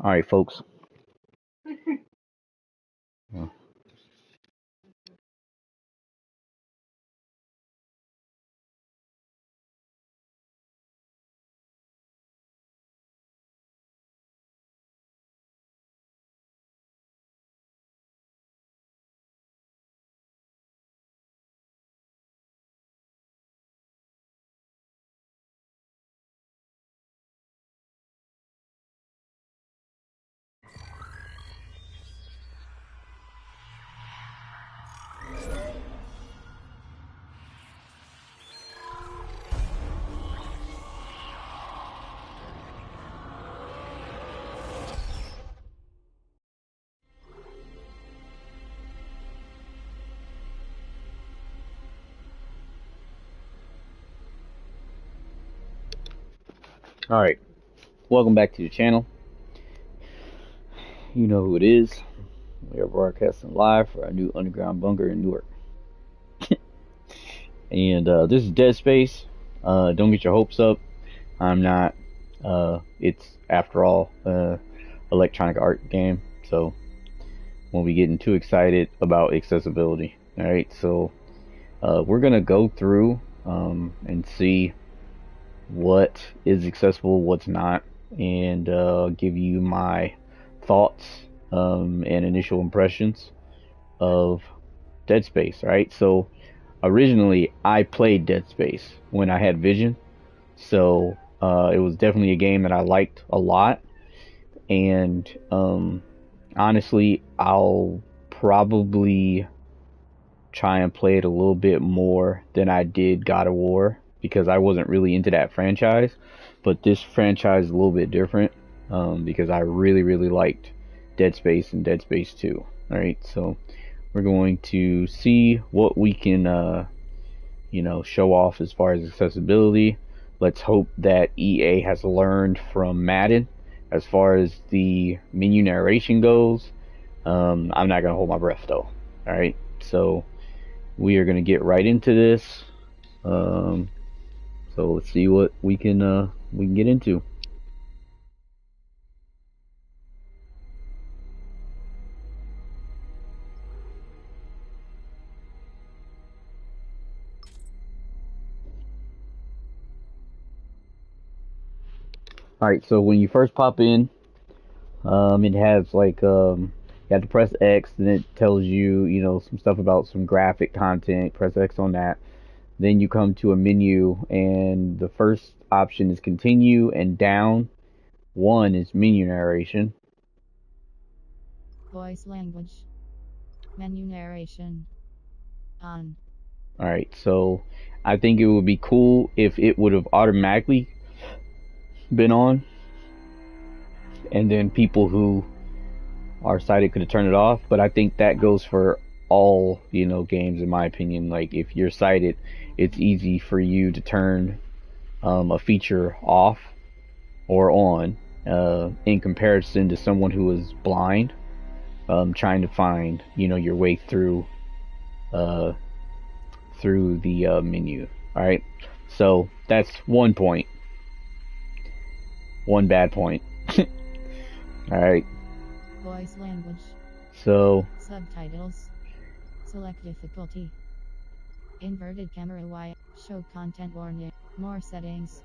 All right, folks. Uh, all right, welcome back to the channel. You know who it is. We are broadcasting live for our new underground bunker in Newark. And this is Dead Space. Don't get your hopes up. I'm not. It's after all electronic art game, so won't be getting too excited about accessibility. All right, so we're gonna go through and see what is accessible, what's not, and give you my thoughts and initial impressions of Dead Space, right? So originally I played Dead Space when I had Vision, so it was definitely a game that I liked a lot, and honestly, I'll probably try and play it a little bit more than I did God of War because I wasn't really into that franchise. But this franchise is a little bit different because I really liked Dead Space and Dead Space 2. All right, so we're going to see what we can, show off as far as accessibility. Let's hope that EA has learned from Madden as far as the menu narration goes. I'm not gonna hold my breath though. All right, so we are going to get right into this. Um, so let's see what we can get into. All right, so when you first pop in, it has like you have to press X, then it tells you some stuff about some graphic content. Press X on that. Then you come to a menu, and the first option is continue, and down one is menu narration. Voice language. Menu narration. On. All right, so I think it would be cool if it would have automatically been on, and then people who are sighted could have turned it off. But I think that goes for all games, in my opinion. Like if you're sighted, it's easy for you to turn a feature off or on in comparison to someone who is blind, trying to find your way uh, through the menu. All right, so that's one point, one bad point. All right. Voice language. So Subtitles. Select difficulty. Inverted camera Y. Show content warning. More settings.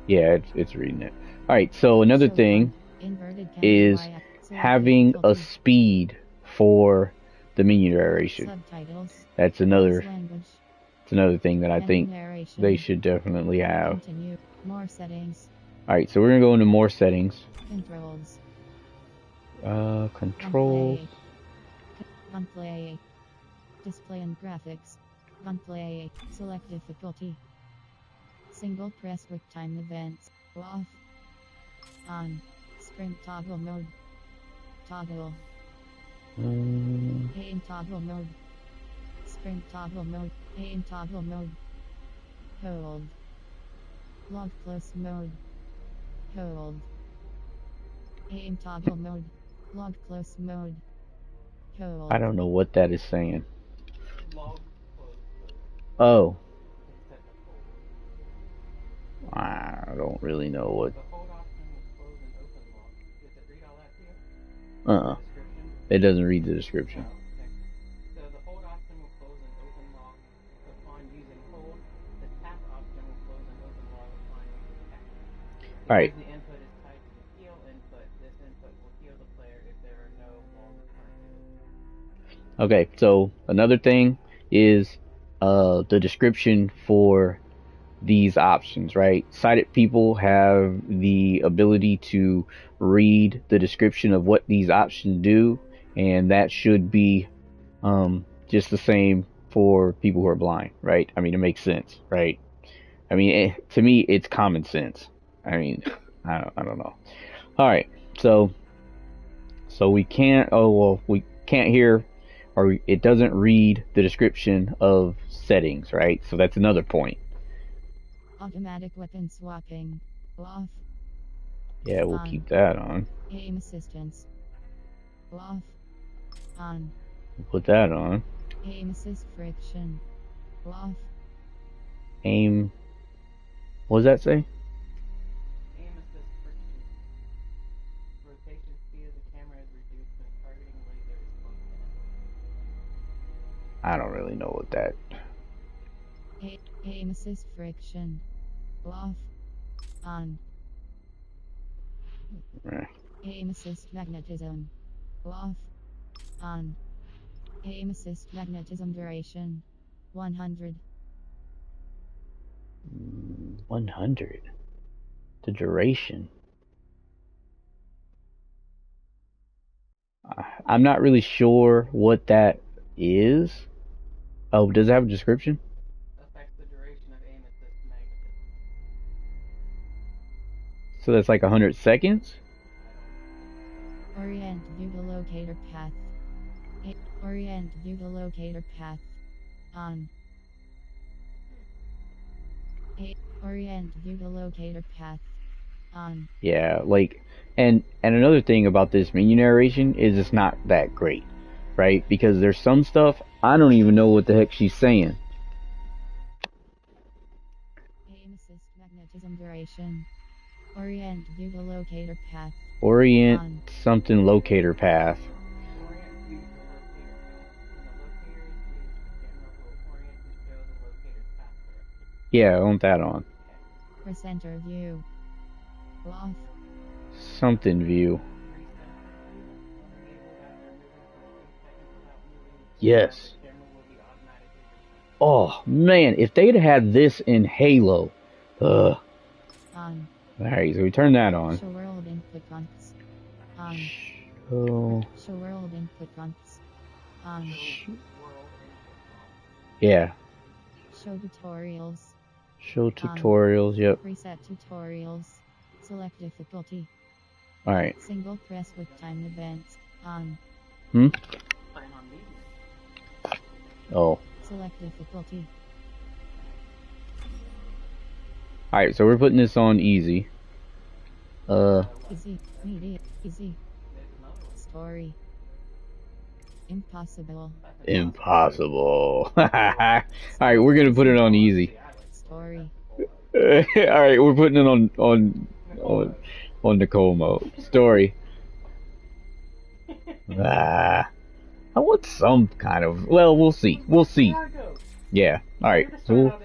yeah, it's reading it. All right. So another Show thing inverted camera is Y. Select having a difficulty. speed for the menu narration. Subtitles. That's Voice another language. it's another thing that I Menu think narration. they should definitely have. Continue. More settings. All right, so we're gonna go into more settings. Controls. Controls. Gunplay. Display and graphics. Gunplay. Select difficulty. Single press quick time events. Off. On. Sprint toggle mode. Toggle. Aim toggle mode. Sprint toggle mode. Aim toggle mode. Hold. Log close mode. Hold. Aim toggle mode. Log close mode. Hold. I don't know what that is saying. Oh. I don't really know what. Uh-uh. description? It doesn't read the description. Oh, okay. So the hold option will close and open lock upon using hold. The tap option will close and open lock upon using tap. All Because right. the input is tied to the heal input, this input will heal the player if there are no walls currently open. Okay. So another thing is the description for these options, right? Sighted people have the ability to read the description of what these options do, and that should be just the same for people who are blind, right? I mean, it makes sense, right? I mean, to me, it's common sense. I mean, I don't know. All right, so we can't. Oh well, we can't hear, or it doesn't read the description of settings, right? So that's another point. Automatic weapon swapping. Off. Yeah, we'll On. keep that on. Aim assistance. Off. On. We'll put that on. Aim assist friction. Off. Aim. What does that say? Aim assist friction. Rotation speed of the camera is reduced when targeting laser is close to enemy. I don't really know what that. Aim assist friction. Off. On. Aim assist magnetism. Off. On. Aim assist magnetism duration. 100. 100. The duration. I'm not really sure what that is. Oh, does it have a description? Affects the duration of aim assist magnetism. So that's like 100 seconds? I don't think so. Orient view the locator path. Orient view the locator path. On. Orient view the locator path. On. Yeah, like, and another thing about this menu narration is it's not that great, right? Because there's some stuff I don't even know what the heck she's saying. Aim assist magnetism duration. Orient view the locator path. Orient On. something locator path. Orient view the locator path. When the locator is used, the camera will orient to show the locator's path direction. Yeah, I want that on. Okay. Presenter view. Off. Something view. Recenter view. When enabled after moving for a few seconds without moving the camera, Yes. the camera will be automatically recentered. Oh man, if they'd had this in Halo, ugh. On. Alright, so we turn that on. Show world input prompts. On. Show. Show world input prompts. On. World input prompt. Yeah. Show tutorials. Show tutorials. Yep. Preset tutorials. Select difficulty. All right. Single press with time events. On. Plan on medium. Oh. Select difficulty. All right. So we're putting this on easy. Easy. Medium. Easy. There's another one. Story. Impossible. That's Impossible. All right. We're gonna put it on easy. Story. All right. We're putting it on Nicole mode. Story. I want some kind of. Well, we'll see. We'll see. Yeah. All right. So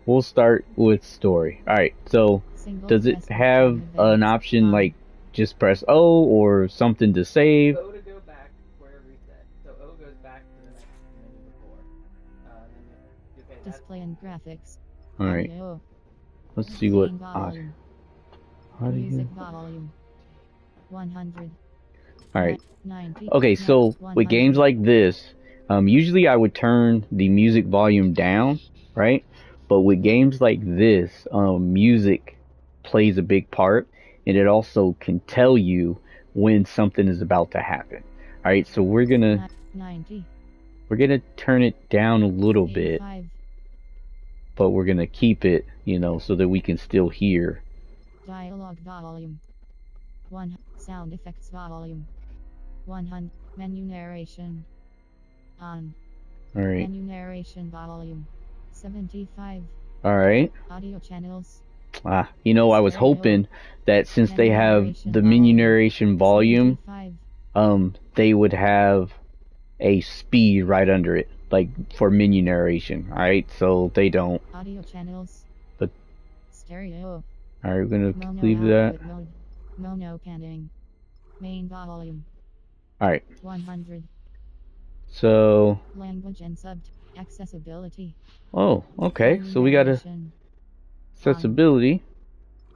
we'll start with story. All right. So Single does it press with have time an events. option On. like just press O or something to save? O to go back where reset. So O goes back to the next menu before. Then okay, that's Display and graphics. All right. Audio. Let's see what. Gain volume. How do Music you? volume. 100. All right. 90. Okay. So with games 100. like this, usually I would turn the music volume down, right? But with games like this, music plays a big part, and it also can tell you when something is about to happen. All right. So we're gonna 90. turn it down a little bit, 85. but we're gonna keep it, so that we can still hear. Dialogue volume. 1. Sound effects volume. 100. Menu narration. On. All right. Menu narration volume. 75. All right. Audio channels. I was hoping that since they have the menu narration volume, 75. they would have a speed right under it, like for menu narration. All right, so they don't. Audio channels. But stereo. all right, we're gonna Mono leave that. output mode. Mono panning. Main volume. All right. 100. So. Language and sub accessibility. Oh, okay. Menu So we got a narration. accessibility.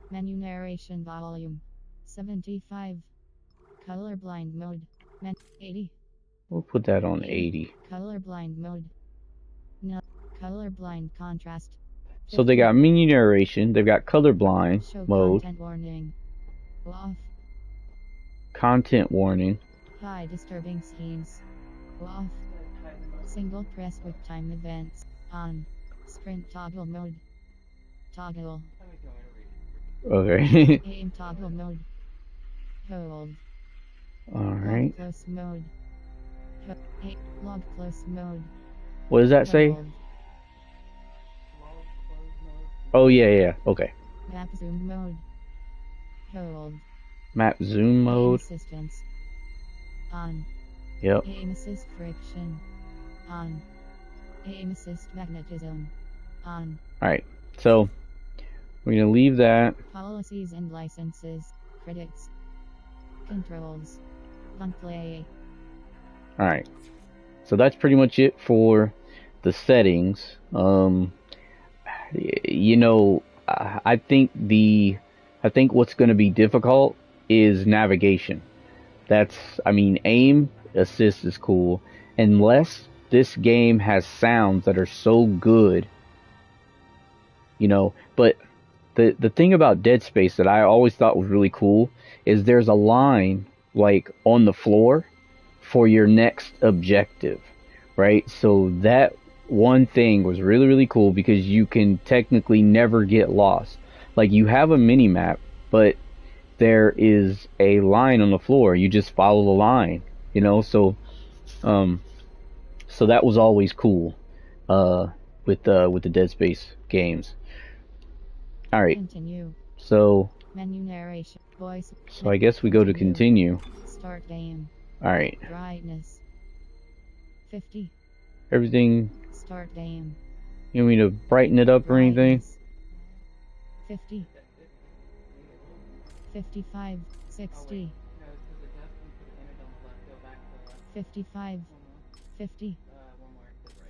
Menu narration volume 75. Colorblind mode 80. We'll put that on 80. Colorblind mode. No. Colorblind contrast. 50. So they got menu narration. They've got colorblind Show mode. content warning. Off. Content warning. High disturbing scenes. Off. Single press with time events. On. Sprint toggle mode. Toggle. Okay. Aim toggle mode. Hold. Alright. Log close mode. Log close mode. What does that say? Hold. Oh, yeah. Okay. Map zoom mode. Hold. Map zoom mode. Aim assistance. On. Yep. Aim assist friction. On. Aim assist magnetism. On. Alright. So, we're going to leave that. Policies and licenses. Credits. Controls. Gunplay. Alright. So that's pretty much it for the settings. You know, I think what's going to be difficult is navigation. Aim assist is cool, unless this game has sounds that are so good, you know. But the thing about Dead Space that I always thought was really cool is there's a line like on the floor for your next objective, right? So that one thing was really, really cool because you can technically never get lost. Like, you have a mini map, but there is a line on the floor. You just follow the line, you know. So that was always cool with the Dead Space games. All right. Continue. So Menu narration. Voice. So I guess we go to continue. Start game. All right. Brightness. 50. Everything. Start game. You want me to brighten it up or anything? 50. 55. 60. 55. 50.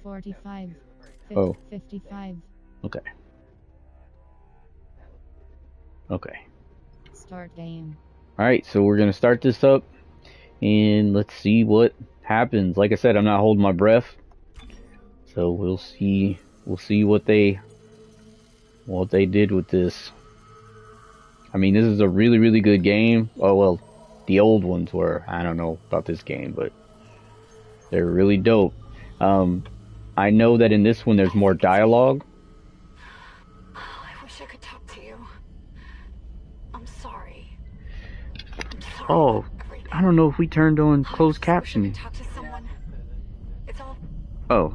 45. Oh. 55. Okay. Okay. Start game. Alright, so we're gonna start this up and let's see what happens. Like I said, I'm not holding my breath. So we'll see what they did with this. I mean, this is a really, really good game. Oh well, the old ones were. I don't know about this game, but they're really dope. I know that in this one there's more dialogue. I wish I could talk to you. I'm sorry. Oh, I don't know if we turned on closed captioning. Talk to someone. It's all Oh,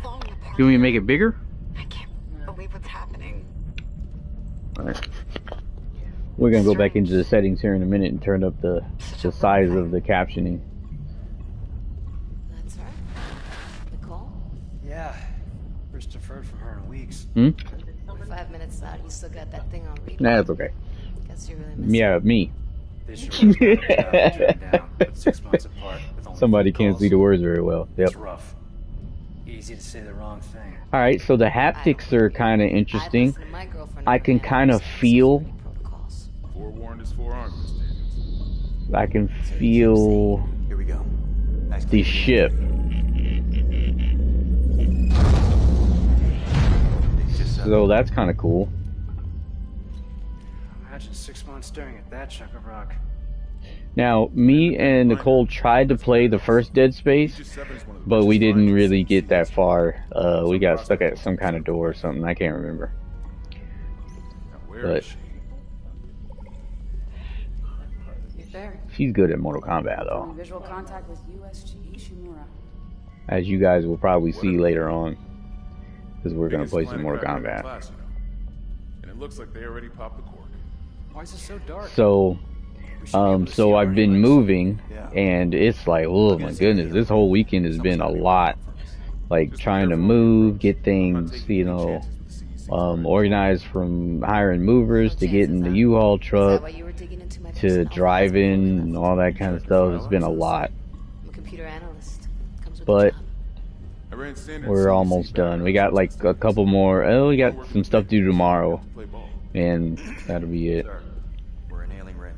falling apart. you want me to make it bigger? I can't believe what's happening. Alright. We're gonna go back into the settings here in a minute and turn up the size of the captioning. That's right. Nicole? Yeah. First deferred for her in weeks. Hmm? 5 minutes out, you still got that thing on replay. Nah, that's okay. Guess you really miss it. Yeah, me. This year was kind of a job to turn down, but 6 months apart with only Somebody phone can't calls. see the words very well. Yep. It's rough. Easy to say the wrong thing. Alright, so the haptics are kind of interesting. I've listened to my girlfriend I over can there kind of saying feel, security protocols. Forewarned is forearmed, Miss Davis. I can feel Here we go. Nice the ship. So that's kind of cool. Imagine 6 months staring at that chunk of rock. Now, me and Nicole tried to play the first Dead Space, but we didn't really get that far. We got stuck at some kind of door or something. I can't remember. Now, where But- is she? You're there. She's good at Mortal Kombat, though, Visual contact with USG Ishimura. as you guys will probably see later on, because we're gonna Biggest play some Mortal firecracker in the Kombat. class, you know. And it looks like they already popped the cork. Why is it so dark? So, So I've been moving, and it's like, oh my goodness, this whole weekend has been a lot. Like trying to move, get things, organized from hiring movers to getting the U-Haul Is that truck why you were digging into my to personal driving finance and all that kind of stuff. It's been a lot, I'm a computer analyst. Comes with but the job. I ran standard we're CDC almost done. We got background like a couple more. Oh, we got checks. some stuff due tomorrow, Play ball. and that'll be it. Sir, we're inhaling range.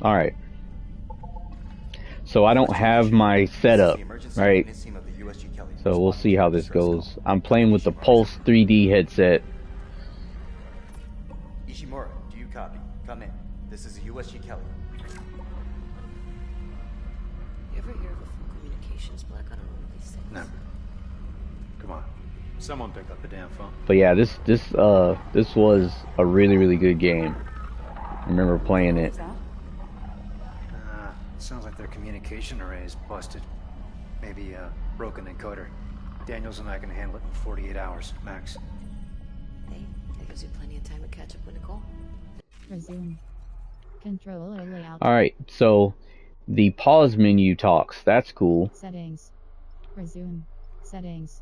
All right. So I don't have my setup, right? So we'll see how this goes. I'm playing with the Pulse 3D headset. Ishimura, do you copy? Come in. This is a USG Kelly. You ever hear of a full communications black on a room of these things? Never. Come on. Someone pick up the damn phone. But yeah, this was a really good game. I remember playing it. Sounds like their communication array is busted. Maybe a broken encoder. Daniels and I can handle it in 48 hours, max. Hey, that gives you plenty of time to catch up with Nicole. Resume. Controller layout. Alright, so the pause menu talks. That's cool. Settings. Resume. Settings.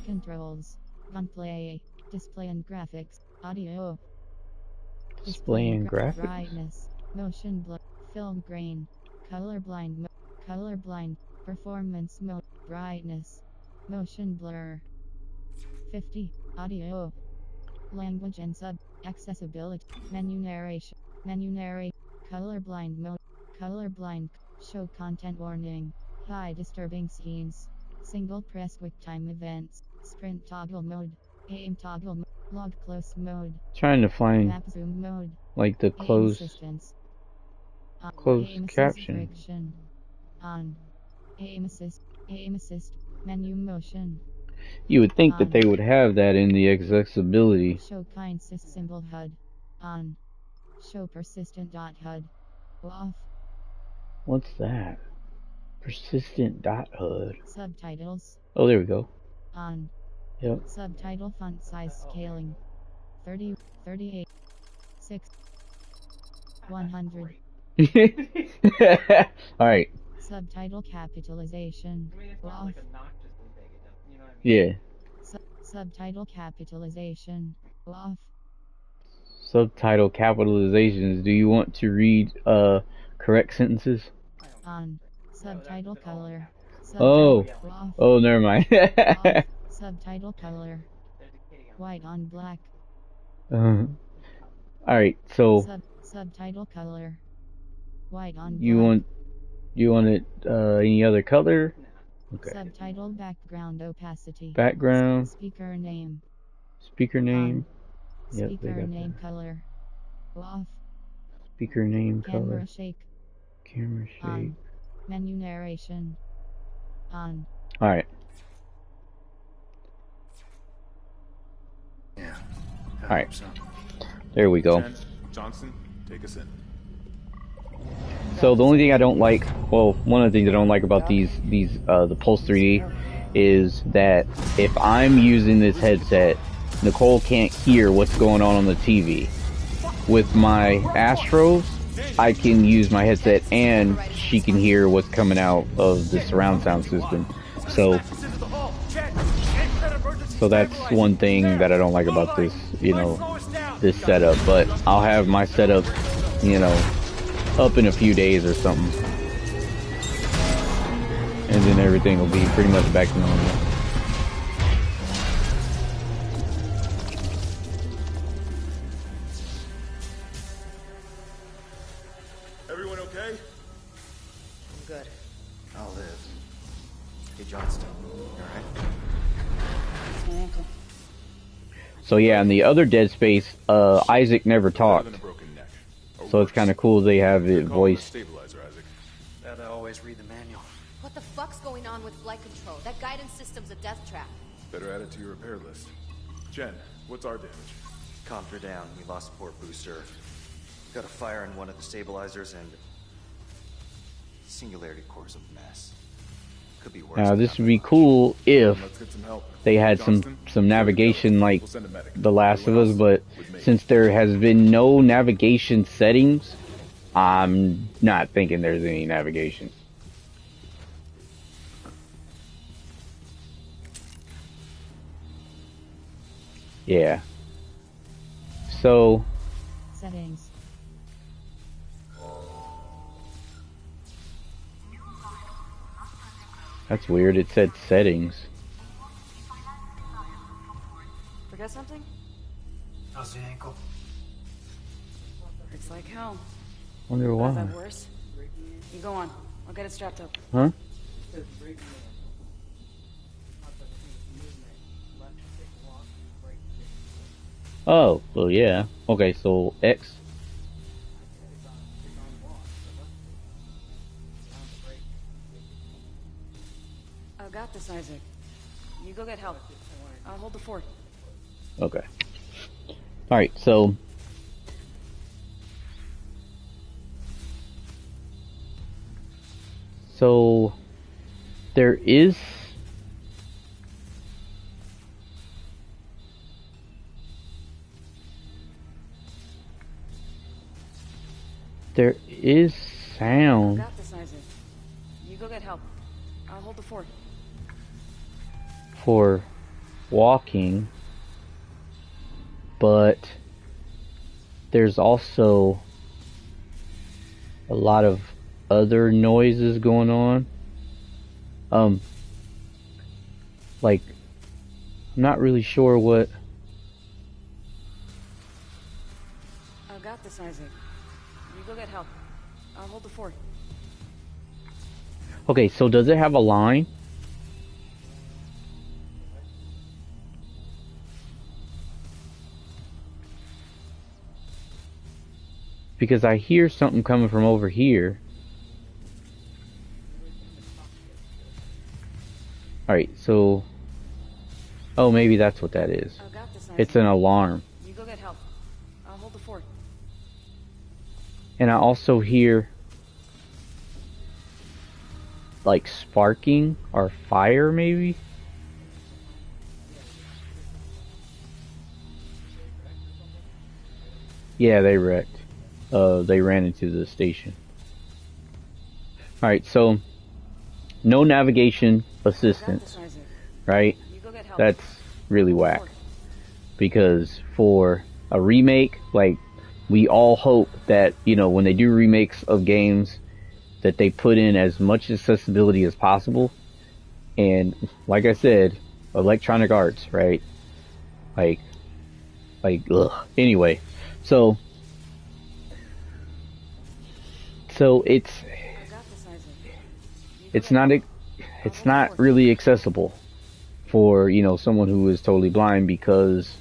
Controls. Gunplay. Display and graphics. Audio. Display and graphics. Brightness. Motion blur. Film grain. Colorblind. Colorblind. Performance mode. Brightness. Motion blur. 50. Audio. Language and sub. Accessibility. Menu narration. Menu narrate. Colorblind mode. Colorblind. Show content warning. High disturbing scenes. Single press quick time events. Sprint toggle mode. Aim toggle mode. Log close mode. Trying to find Map zoom mode. like the Aim closed assistance. closed Aim assist caption. friction. On. Aim assist. Aim assist. Menu motion. You would think that On. they would have that in the accessibility. Show kind sys symbol HUD. On. Show persistent dot HUD. Off. What's that? Persistent dot HUD. Subtitles. Oh, there we go. On. Yep. Subtitle font size scaling. 30, 38, 6, 100. Alright. Subtitle capitalization. I mean, it's not Off. like obnoxiously big. It doesn't, you know what I mean? Yeah. Subtitle capitalization. Off. Subtitle capitalizations. Do you want to read correct sentences? On. Subtitle color. Oh. Subtitle off. Oh, never mind. Off. Subtitle color. White on black. Alright, so Subtitle color. White on black. you want it any other color? Okay. Subtitle background opacity. Background. Speaker name. Speaker name. On. Yep, they Speaker got name that. color. Off. Speaker name Camera color. shake. Camera shake. On. Menu narration. On. Alright. Yeah. Alright. There we go. Jen, Johnson, take us in. So the only thing I don't like, well, one of the things I don't like about the Pulse 3D is that if I'm using this headset, Nicole can't hear what's going on the TV. With my Astros, I can use my headset and she can hear what's coming out of the surround sound system. So that's one thing that I don't like about this, this setup. But I'll have my setup, up in a few days or something. And then everything will be pretty much back to normal. Everyone okay? I'm good. I'll live. Hey, Johnston. You alright? My ankle. So yeah, in the other Dead Space, Isaac never Better talked. than a broken neck. Or So it's worse. kind of cool they have it Call it a voiced. stabilizer, Isaac. Gotta always read the manual. What the fuck's going on with flight control? That guidance system's a death trap. Better add it to your repair list. Jen, what's our damage? Comms are down. We lost port booster. Got a fire in one of the stabilizers and... Singularity core's a mess. Could be worse. Now than this would be nothing. cool if Let's get some help. they had Johnston, some navigation like we'll send a medic. The Last of Everyone Us, else but with me. since there has been no navigation settings I'm not thinking there's any navigation. Yeah. So. Settings. That's weird. It said settings. Forget something? How's the ankle? Hurts like hell. Wonder But is why. that worse? You go on. I'll get it strapped up. Huh? Oh, well, yeah. Okay, so X. I got this, Isaac. You go get help. I'll hold the fort. Okay. Alright, so. So. There is. There is sound. I got this, Isaac. You go get help. I'll hold the fort. For walking, but there's also a lot of other noises going on. Like, I'm not really sure what. I got this, Isaac. You go get help. I'll hold the fort. Okay, so does it have a line? Because I hear something coming from over here. Alright, so. Oh, maybe that's what that is. I got this, Isaac. It's an alarm. You go get help. I'll hold the fort. And I also hear. Like sparking or fire, maybe? Yeah, they wrecked. They ran into the station. Alright, so no navigation assistance, right? That's really whack. Because for a remake, like, we all hope that, you know, when they do remakes of games, that they put in as much accessibility as possible. And like I said, Electronic Arts, right? Like, ugh. Anyway, so it's not really accessible for, you know, someone who is totally blind, because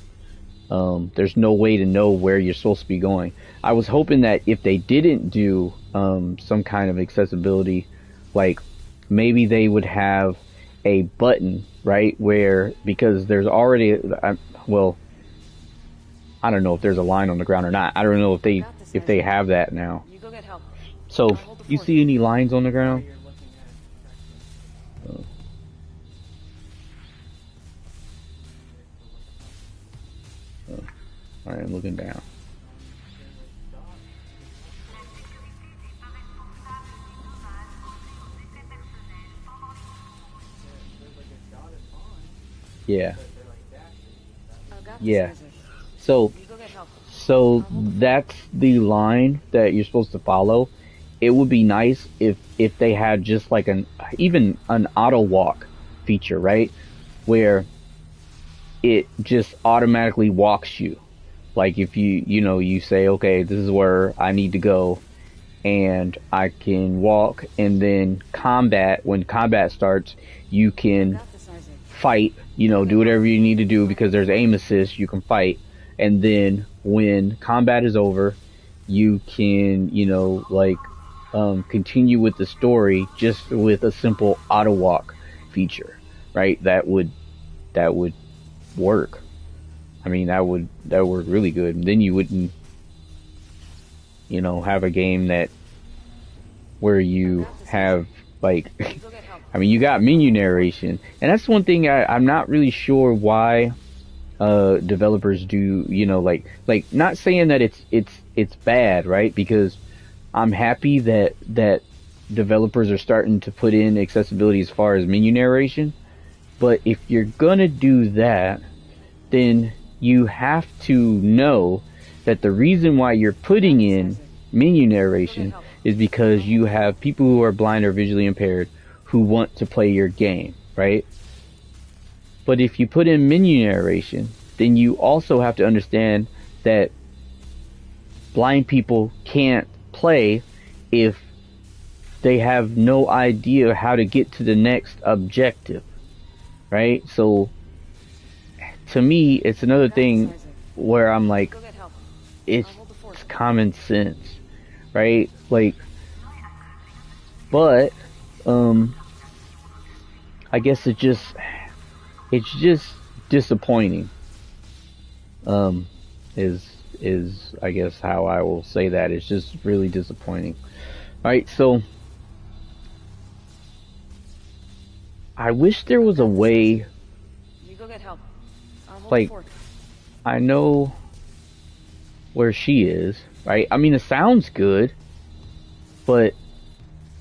there's no way to know where you're supposed to be going. I was hoping that if they didn't do some kind of accessibility, like maybe they would have a button, right, where, because there's already, well, I don't know if there's a line on the ground or not. I don't know if they have that now. So, you see any lines on the ground? Alright, I'm looking down. Yeah. Yeah. So that's the line that you're supposed to follow. It would be nice if they had just like even an auto walk feature, right? Where it just automatically walks you. Like if you say, okay, this is where I need to go, and I can walk, and then when combat starts, you can fight, do whatever you need to do, because there's aim assist, you can fight, and then when combat is over, you can, continue with the story just with a simple auto walk feature, right? That would work. I mean, that would work really good. And then you wouldn't, have a game where you have like, I mean, you got menu narration, and that's one thing I'm not really sure why developers do, like not saying that it's bad, right? Because I'm happy that developers are starting to put in accessibility as far as menu narration. But if you're gonna do that, then you have to know that the reason why you're putting in menu narration is because you have people who are blind or visually impaired who want to play your game, right? But if you put in menu narration, then you also have to understand that blind people can't play if they have no idea how to get to the next objective, right? So to me, it's another thing where I'm like, it's common sense, right? Like, but I guess it's just disappointing. Is I guess how I will say that. It's just really disappointing. Right, so I wish there was a way. You go get help. Like, I know where she is, right? I mean, it sounds good, but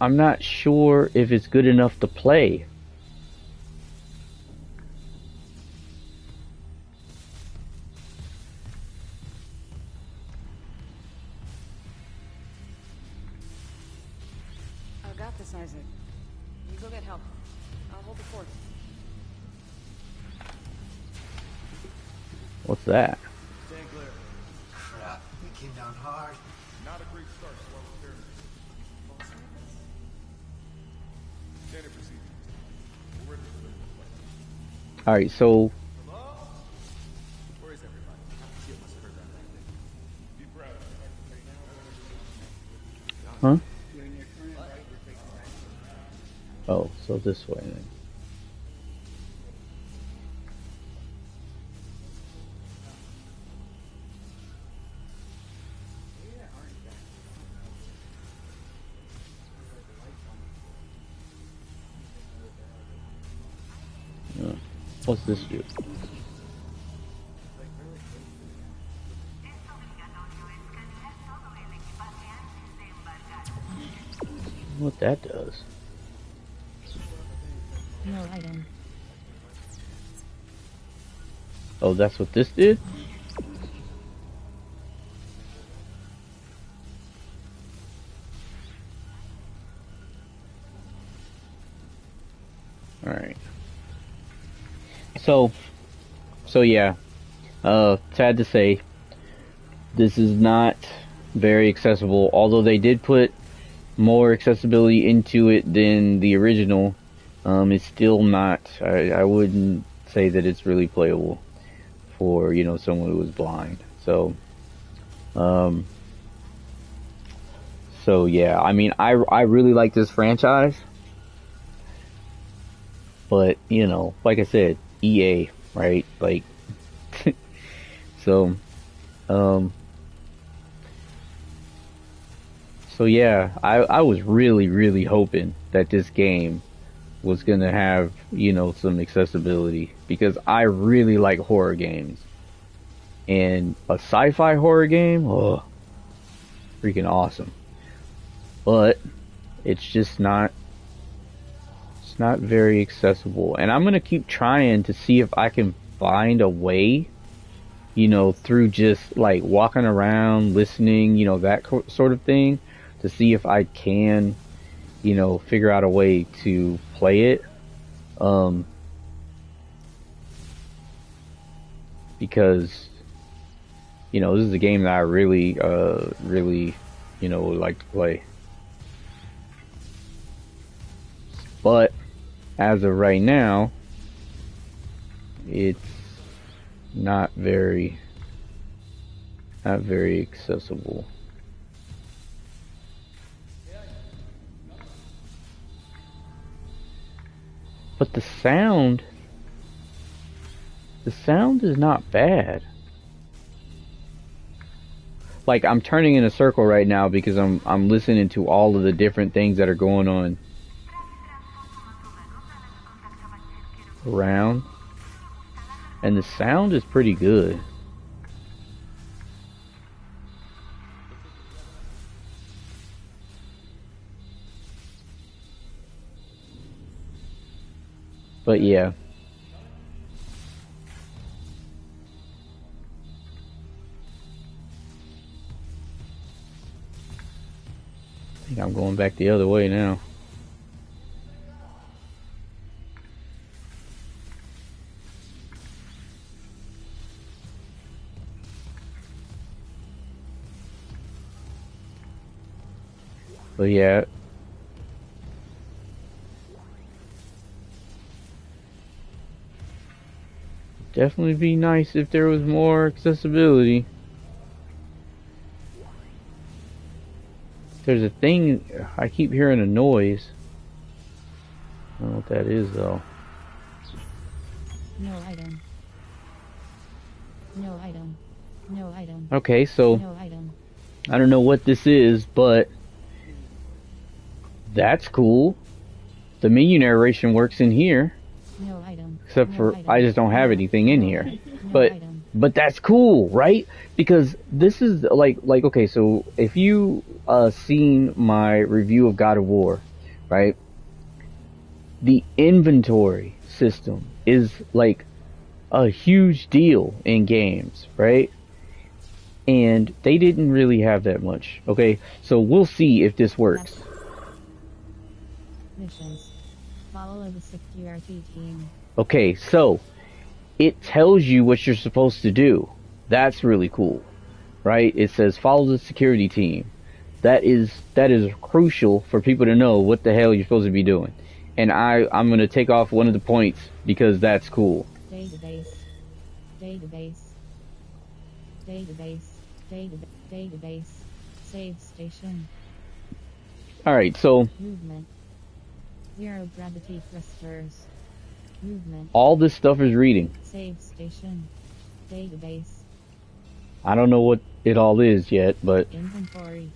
I'm not sure if it's good enough to play. I got this, Isaac. You go get help. I'll hold the fort. What's that? Crap, they came down hard. Not a great start to our experiment. Standard procedure. We're ready for the fight. Alright, so Hello? Where is everybody? You must have heard that right there. Be proud. huh? Oh, so this way then. What's this do? What that does? No item. Oh, that's what this did? Alright. So yeah. Sad to say, this is not very accessible, although they did put more accessibility into it than the original. It's still not, I wouldn't say that it's really playable for, you know, someone who is blind. So yeah, I mean, I really like this franchise, but, you know, like I said, EA, right? Like, so yeah, I was really hoping that this game was gonna have, you know, some accessibility, because I really like horror games, and a sci-fi horror game, oh, freaking awesome. But it's just not, it's not very accessible, and I'm gonna keep trying to see if I can find a way, you know, through just like walking around, listening, you know, that sort of thing, to see if I can, you know, figure out a way to play it. Because, you know, this is a game that I really, you know, would like to play. But as of right now, it's not very accessible. But the sound is not bad. Like, I'm turning in a circle right now because I'm listening to all of the different things that are going on around, and the sound is pretty good. But yeah. I think I'm going back the other way now. But yeah. Definitely be nice if there was more accessibility. There's a thing, I keep hearing a noise. I don't know what that is though. No item. No item. No item. Okay, so no item. I don't know what this is, but that's cool. The menu narration works in here. No item. Except no for item. I just don't have no, anything in no, here. No but item. but that's cool, right? Because this is like okay, so if you seen my review of God of War, right? The inventory system is like a huge deal in games, right? And they didn't really have that much. Okay, so we'll see if this works. Missions. Follow the security team. Okay, so it tells you what you're supposed to do. That's really cool, right? It says follow the security team. That is crucial for people to know what the hell you're supposed to be doing. And I'm gonna take off one of the points because that's cool. Database. Database. Database. Database. Save station. Alright, so Movement. Zero gravity thrusters. Movement. all this stuff is reading. Save station. Database. I don't know what it all is yet, but Inventory.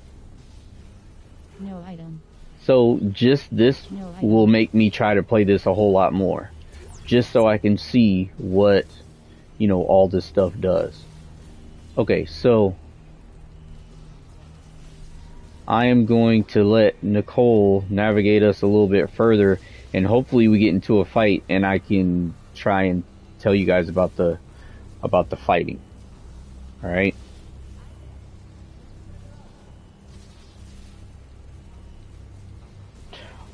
No item. so just this will make me try to play this a whole lot more. Just so I can see what, you know, all this stuff does. Okay, so I am going to let Nicole navigate us a little bit further, and hopefully we get into a fight and I can try and tell you guys about the fighting. All right.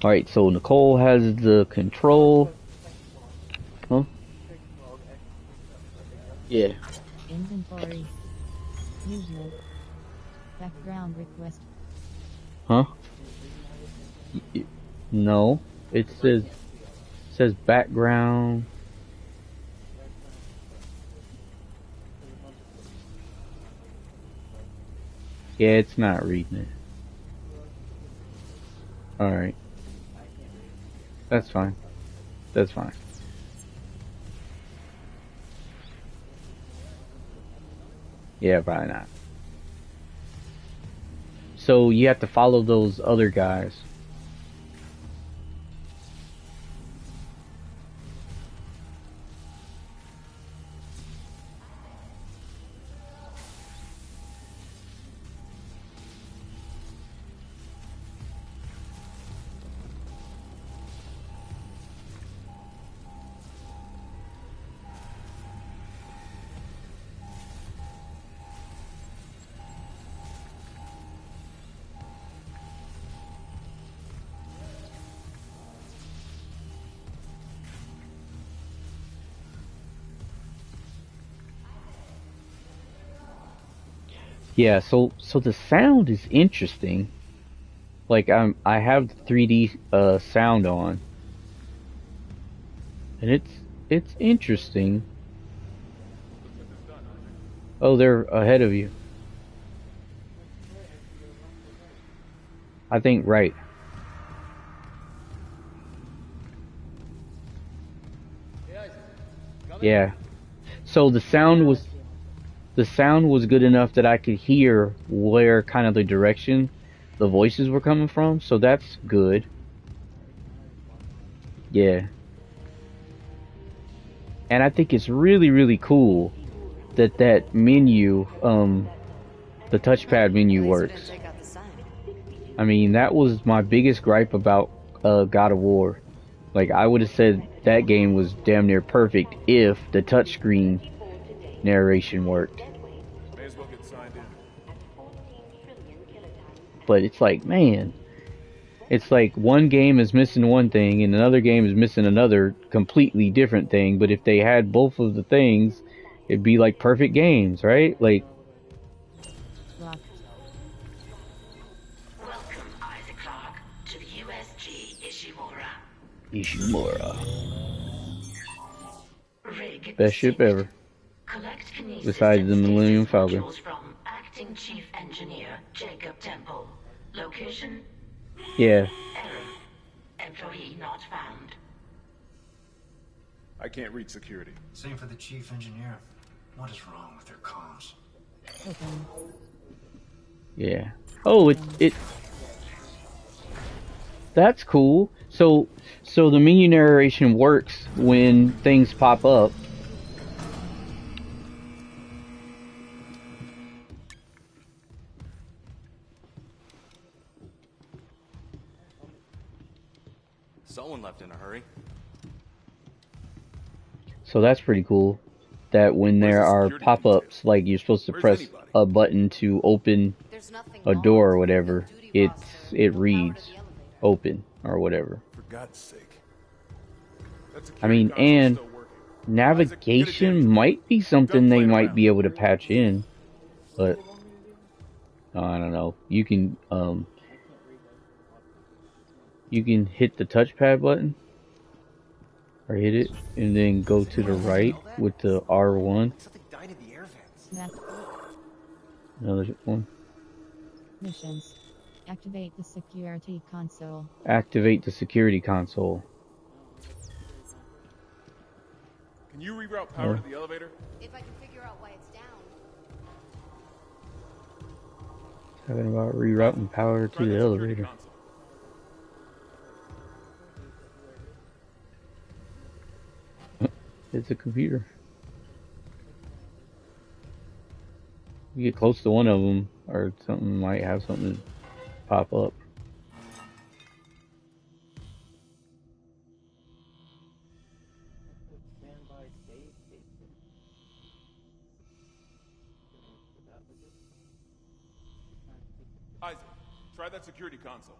All right. So Nicole has the control. Huh? Yeah. Inventory. Movement. Background request. Huh? No. It says background. Yeah, it's not reading it. Alright. That's fine. That's fine. Yeah, probably not. So you have to follow those other guys. Yeah, so the sound is interesting. Like I have the 3D sound on, and it's interesting. Oh, they're ahead of you. I think right. Yeah. So the sound was good enough that I could hear where kind of the direction the voices were coming from, so that's good. Yeah. And I think it's really cool that menu, the touchpad menu works. I mean, that was my biggest gripe about God of War. Like, I would have said that game was damn near perfect if the touchscreen narration worked. May as well get signed in. But it's like, man, it's like one game is missing one thing and another game is missing another completely different thing. But if they had both of the things, it'd be like perfect games, right? Like, Locked. Welcome, Isaac Clarke, to the U.S.G. Ishimura. Ishimura. Rig Best ship synced. ever. Collect Kinesis Besides and the Millennium stasis Falcon. modules from Acting Chief Engineer Jacob Temple. Location? Yeah. Error. Employee not found. I can't reach security. Same for the chief engineer. What is wrong with their comms? Open. Yeah. Oh, it. That's cool. So the menu narration works when things pop up. Someone left in a hurry. So that's pretty cool. That when there are pop-ups, like you're supposed to press a button to open a door or whatever, it reads open or whatever. For God's sake. I mean, and navigation might be something they might be able to patch in, but I don't know. You can hit the touchpad button or hit it and then go to the right with the R1. Something died in the air vents. Map. Another one. Missions. Activate the security console. Activate the security console. Can you reroute power to the elevator? If I can figure out why it's down. Talking about rerouting power to the elevator. It's a computer. You get close to one of them, or something might have something pop up. Isaac, try that security console.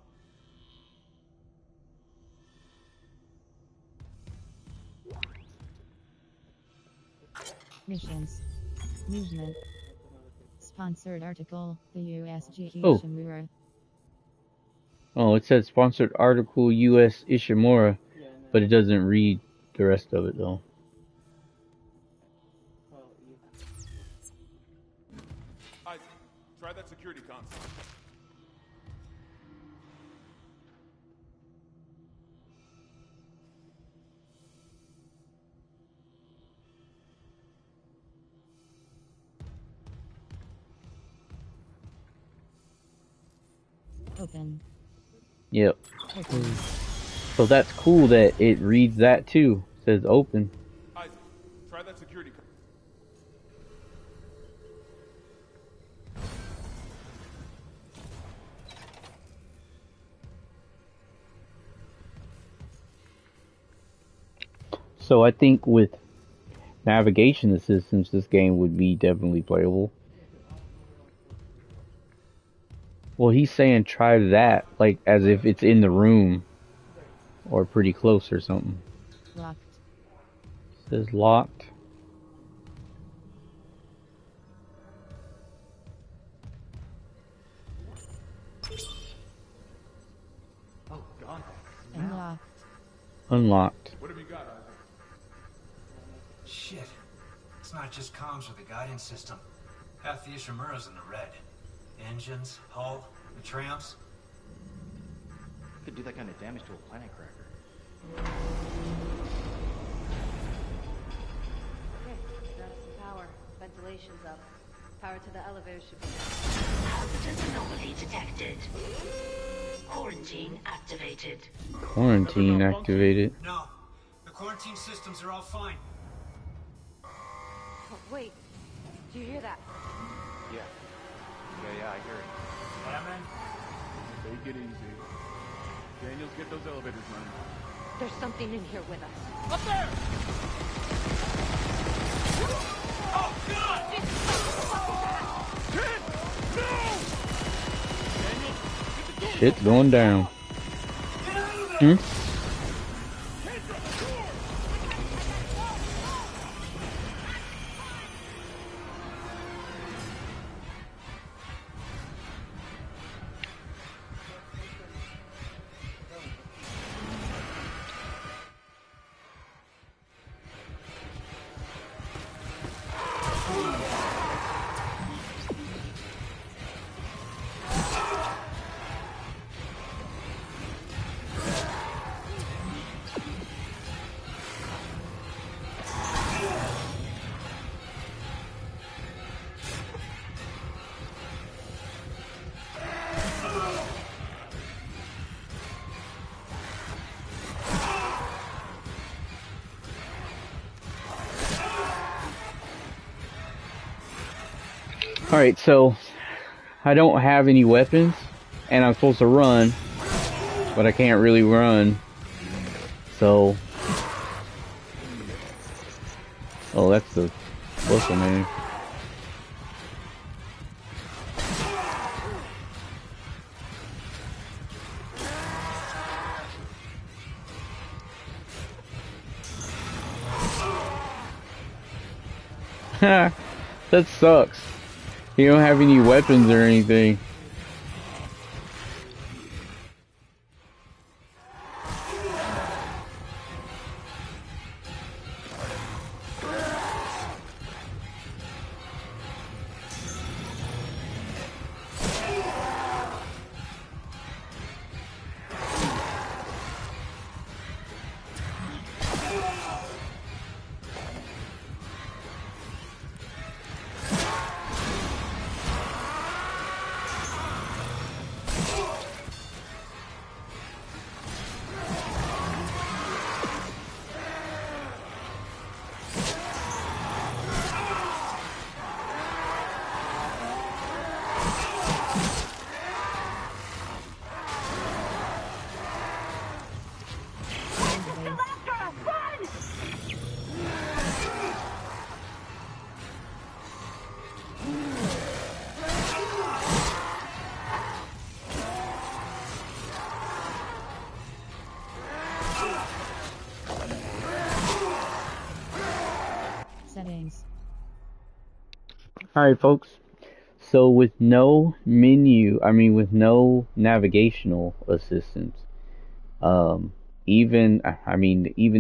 Missions. Movement. Sponsored article. The USG Oh. Ishimura. Oh, it says sponsored article U.S. Ishimura, but it doesn't read the rest of it though. Isaac, try that security console. Open. Yep. Open. So that's cool that it reads that too. It says open. Isaac, try that security console. So I think with navigation assistance, this game would be definitely playable. Well, he's saying try that, like as if it's in the room or pretty close or something. Locked. It says locked. Oh, God. Unlocked. Unlocked. What have you got, Isaac? Shit. It's not just comms with the guidance system. Half the Ishimura's in the red. Engines, hull, the tramps. Could do that kind of damage to a planet cracker. Okay, got some power. Ventilation's up. Power to the elevator should be down. Hazardous anomaly detected. Quarantine activated. Quarantine activated. No. The quarantine systems are all fine. Oh, wait. Do you hear that? Yeah. Yeah, I hear it. Batman? Take it easy. Daniels, get those elevators running. There's something in here with us. Up there! Oh, God! No! Shit's going down. Hmm? Alright, so I don't have any weapons, and I'm supposed to run, but I can't really run. So, oh, that's the whistle man. That sucks. You don't have any weapons or anything. Settings. Alright, folks. So with no menu, with no navigational assistance, even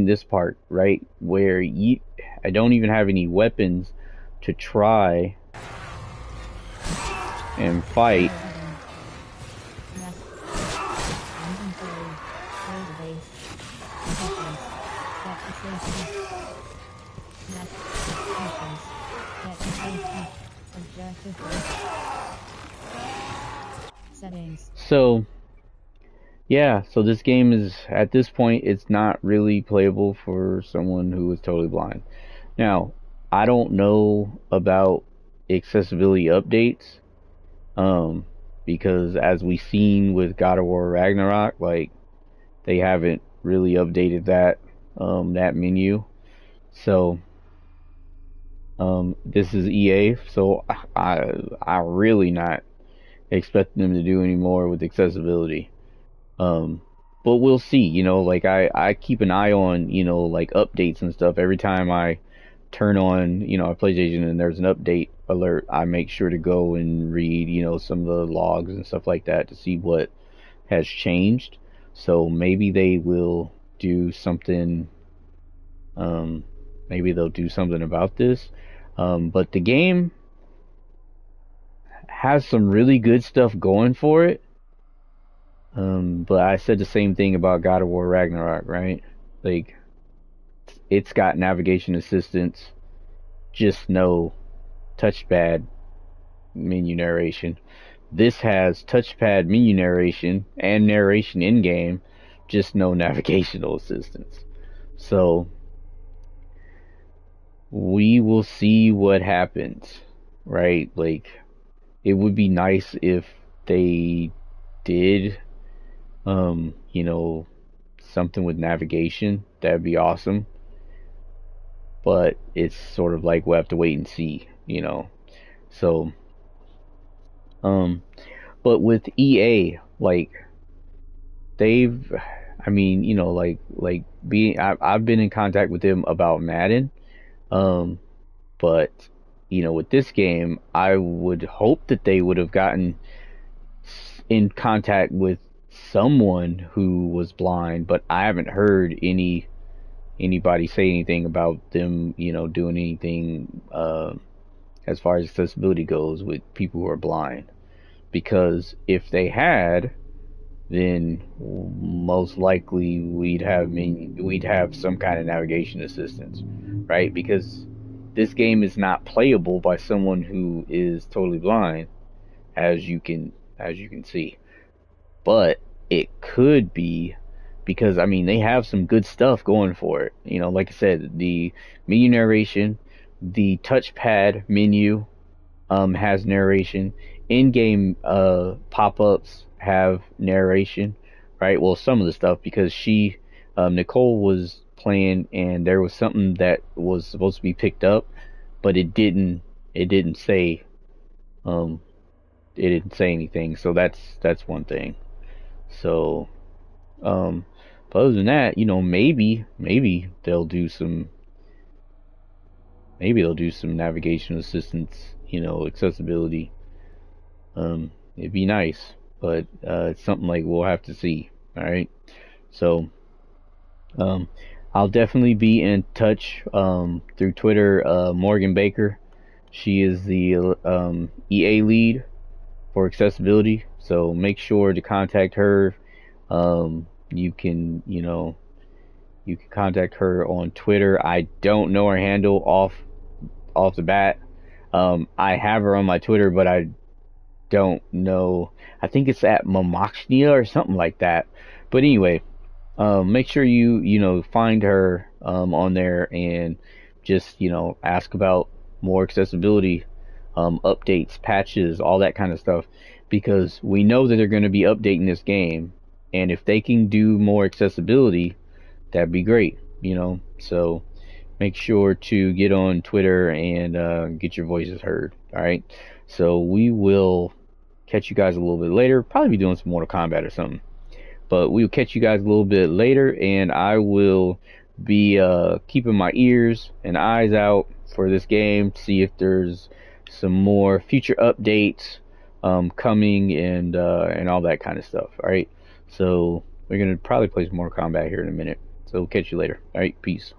this part, right, where I don't even have any weapons to try and fight. Settings. So, yeah, so this game is, at this point, it's not really playable for someone who is totally blind. Now, I don't know about accessibility updates, because as we've seen with God of War Ragnarok, like, they haven't really updated that menu. So, this is EA, so I really not expecting them to do any more with accessibility. But we'll see, like I keep an eye on, like updates and stuff. Every time I turn on, a PlayStation and there's an update alert, I make sure to go and read, some of the logs and stuff like that to see what has changed. So maybe they will do something, maybe they'll do something about this. But the game has some really good stuff going for it. But I said the same thing about God of War Ragnarok, right? Like, it's got navigation assistance, just no touchpad menu narration. This has touchpad menu narration and narration in game, just no navigational assistance. So, we will see what happens, right? Like, it would be nice if they did, something with navigation, that'd be awesome. But it's sort of like we'll have to wait and see, you know. So, um, but with EA, like they've, I mean, you know, like being, I've been in contact with them about Madden, um, but you know, with this game, I would hope that they would have gotten in contact with someone who was blind, but I haven't heard anybody say anything about them, you know, doing anything as far as accessibility goes with people who are blind. Because if they had, then most likely we'd have some kind of navigation assistance, right? Because this game is not playable by someone who is totally blind, as you can see. But it could be because I mean they have some good stuff going for it. You know, like I said, the menu narration, the touchpad menu has narration. In-game pop-ups have narration, right? Well, some of the stuff because Nicole was playing and there was something that was supposed to be picked up, but it didn't say um it didn't say anything. So that's one thing. So but other than that, you know, maybe they'll do some navigation assistance, you know, accessibility. It'd be nice, but it's something like we'll have to see. All right. So um, I'll definitely be in touch through Twitter. Morgan Baker, she is the EA lead for accessibility. So make sure to contact her. You can, you know, you can contact her on Twitter. I don't know her handle off the bat. I have her on my Twitter, but I don't know. I think it's at Momoxnia or something like that. But anyway, make sure you know find her on there and just you know ask about more accessibility updates, patches, all that kind of stuff, because we know that they're going to be updating this game, and if they can do more accessibility, that'd be great. You know, so make sure to get on Twitter and get your voices heard. All right. So we will catch you guys a little bit later. Probably be doing some Mortal Kombat or something. But we'll catch you guys a little bit later, and I will be keeping my ears and eyes out for this game to see if there's some more future updates coming and all that kind of stuff. All right. So we're gonna probably play some Mortal Kombat here in a minute. So we'll catch you later. All right. Peace.